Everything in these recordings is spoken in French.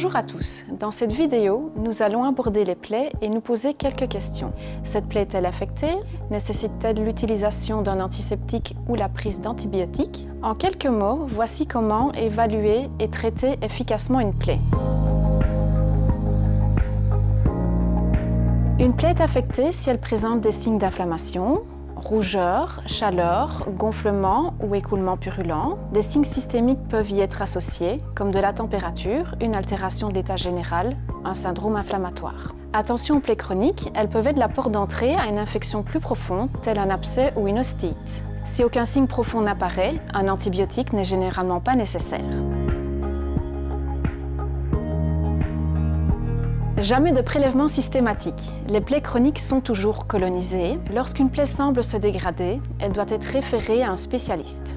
Bonjour à tous, dans cette vidéo, nous allons aborder les plaies et nous poser quelques questions. Cette plaie est-elle affectée? Nécessite-t-elle l'utilisation d'un antiseptique ou la prise d'antibiotiques? En quelques mots, voici comment évaluer et traiter efficacement une plaie. Une plaie est affectée si elle présente des signes d'inflammation, rougeur, chaleur, gonflement ou écoulement purulent. Des signes systémiques peuvent y être associés, comme de la température, une altération de l'état général, un syndrome inflammatoire. Attention aux plaies chroniques, elles peuvent être la porte d'entrée à une infection plus profonde, telle un abcès ou une ostéite. Si aucun signe profond n'apparaît, un antibiotique n'est généralement pas nécessaire. Jamais de prélèvement systématique. Les plaies chroniques sont toujours colonisées. Lorsqu'une plaie semble se dégrader, elle doit être référée à un spécialiste.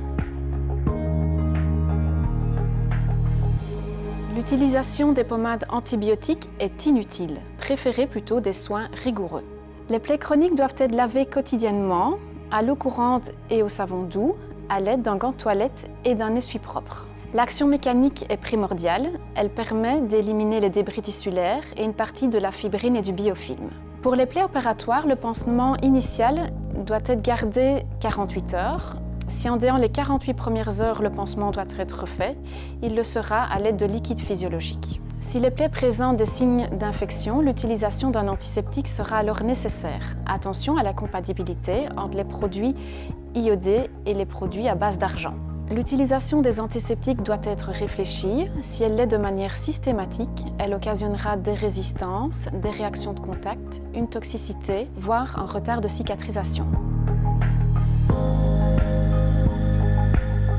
L'utilisation des pommades antibiotiques est inutile. Préférez plutôt des soins rigoureux. Les plaies chroniques doivent être lavées quotidiennement, à l'eau courante et au savon doux, à l'aide d'un gant de toilette et d'un essuie propre. L'action mécanique est primordiale, elle permet d'éliminer les débris tissulaires et une partie de la fibrine et du biofilm. Pour les plaies opératoires, le pansement initial doit être gardé 48 heures. Si en déant les 48 premières heures, le pansement doit être refait, il le sera à l'aide de liquide physiologique. Si les plaies présentent des signes d'infection, l'utilisation d'un antiseptique sera alors nécessaire. Attention à la compatibilité entre les produits iodés et les produits à base d'argent. L'utilisation des antiseptiques doit être réfléchie. Si elle l'est de manière systématique, elle occasionnera des résistances, des réactions de contact, une toxicité, voire un retard de cicatrisation.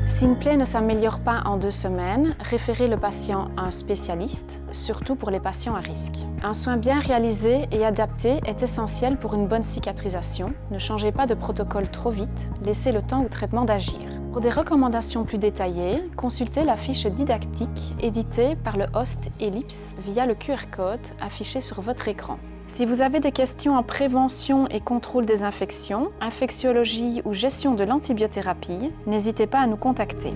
Si une plaie ne s'améliore pas en 2 semaines, référez le patient à un spécialiste, surtout pour les patients à risque. Un soin bien réalisé et adapté est essentiel pour une bonne cicatrisation. Ne changez pas de protocole trop vite, laissez le temps au traitement d'agir. Pour des recommandations plus détaillées, consultez la fiche didactique éditée par le host Ellipse via le QR code affiché sur votre écran. Si vous avez des questions en prévention et contrôle des infections, infectiologie ou gestion de l'antibiothérapie, n'hésitez pas à nous contacter.